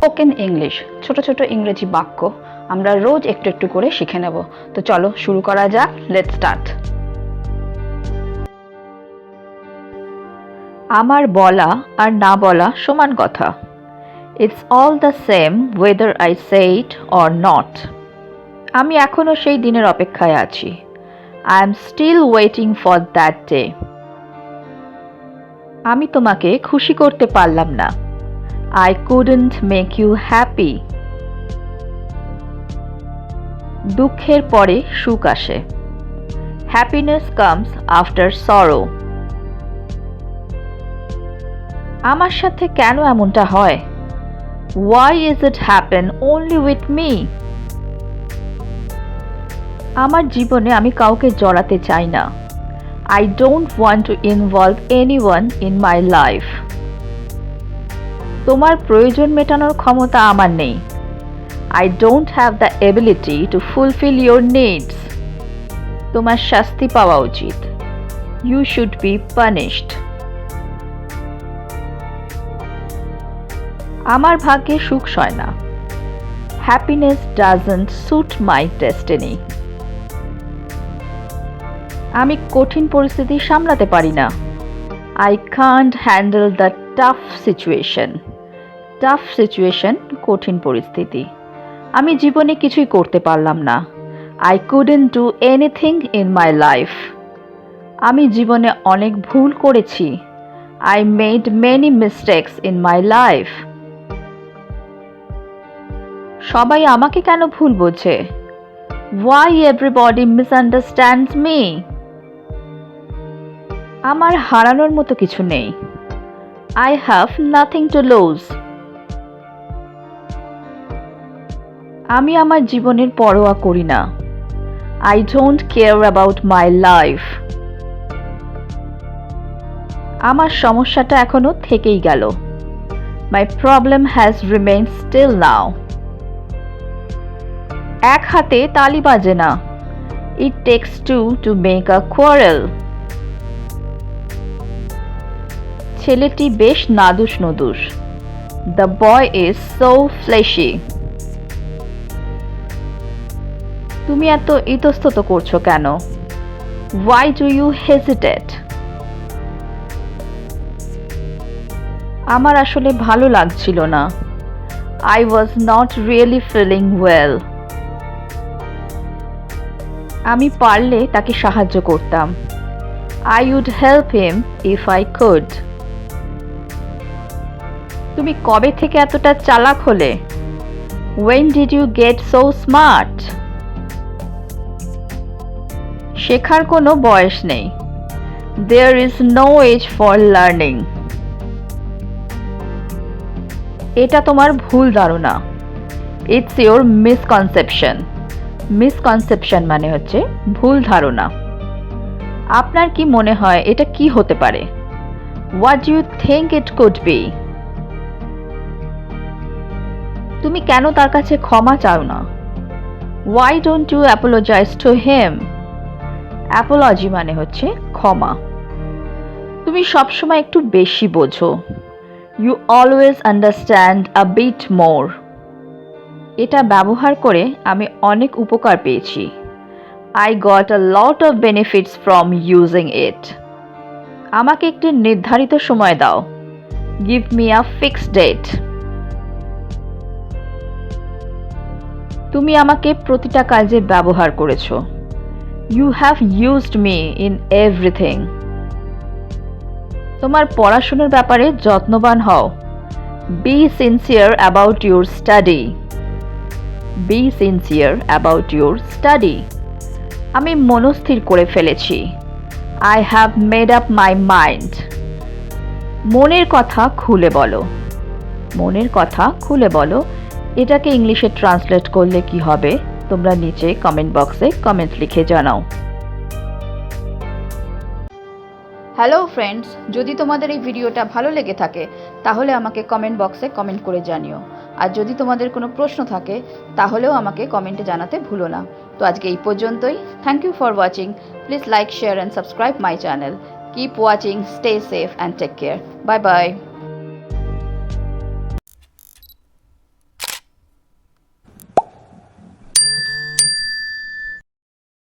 Spoken English, ছোট ছোট ইংরেজি বাক্য আমরা রোজ একটু একটু করে শিখে নেব। তো চলো শুরু করা যাক। Let's start. আমার বলা আর না বলা সমান কথা। It's all the same whether I say it or not. আমি এখনো সেই দিনের অপেক্ষায় আছি। I am still waiting for that day. আমি তোমাকে খুশি করতে পারলাম না। I couldn't make you happy. দুঃখের পরে সুখ আসে। Happiness comes after sorrow. আমার সাথে কেন এমনটা হয়? Why is it happen only with me? আমার জীবনে আমি কাউকে জড়াতে চাই না। I don't want to involve anyone in my life. তোমার প্রয়োজন মেটানোর ক্ষমতা আমার নেই। I don't have the ability to fulfill your needs. তোমার শাস্তি পাওয়া উচিত। You should be punished. আমার ভাগ্যে সুখ সয় না। Happiness doesn't suit my destiny. আমি কঠিন পরিস্থিতি সামলাতে পারি না। I can't handle the tough situation. Tough situation, কঠিন পরিস্থিতি। আমি জীবনে কিছুই করতে পারলাম না। I couldn't do anything in my life. আমি জীবনে অনেক ভুল করেছি। I made many mistakes in my life. সবাই আমাকে কেন ভুল বোঝে? Why everybody misunderstands me. আমার হারানোর মতো কিছু নেই। I have nothing to lose. আমি আমার জীবনের পরোয়া করি না। I don't care about my life. আমার সমস্যাটা এখনো থেকেই গেল। My problem has remained still now. এক হাতে তালি বাজে না। It takes two to make a quarrel. ছেলেটি বেশ নাদুস নুদুস। The boy is so fleshy. তুমি এত ইতস্তত করছো কেন? Why do you hesitate? আমার আসলে ভালো লাগছিল না। I was not really feeling well. আমি পারলে তাকে সাহায্য করতাম। I would help him if I could. তুমি কবে থেকে এতটা চালাক হলে? When did you get so smart? শেখার কোনো বয়স নেই। There is no age for learning. এটা তোমার ভুল ধারণা। It's your misconception. Misconception মানে হচ্ছে ভুল ধারণা। আপনার কি মনে হয় এটা কি হতে পারে? What do you think it could be? তুমি কেন তার কাছে ক্ষমা চাও না? Why don't you apologize to him? Apology মানে হচ্ছে ক্ষমা। তুমি সবসময় একটু বেশি বোঝো। You always understand a bit more. এটা ব্যবহার করে আমি অনেক উপকার পেয়েছি। I got a lot of benefits from using it. আমাকে একটি নির্ধারিত সময় দাও। Give me a fixed date. তুমি আমাকে প্রতিটা কাজে ব্যবহার করেছো। You have used me in everything. তোমার পড়াশোনার ব্যাপারে যত্নবান হও। Be sincere about your study. Be sincere about your study. আমি মনস্থির করে ফেলেছি। I have made up my mind. মনের কথা খুলে বলো। মনের কথা খুলে বলো। এটাকে ইংলিশে ট্রান্সলেট করলে কি হবে? তোমরা নিচে কমেন্ট বক্সে কমেন্ট লিখে জানাও। হ্যালো ফ্রেন্ডস, যদি তোমাদের এই ভিডিওটা ভালো লেগে থাকে তাহলে আমাকে কমেন্ট বক্সে কমেন্ট করে জানিও। আর যদি তোমাদের কোনো প্রশ্ন থাকে তাহলেও আমাকে কমেন্টে জানাতে ভুলো না। তো আজকে এই পর্যন্তই। Thank you for watching. Please like, share and subscribe my channel. Keep watching, stay safe and take care. Bye by.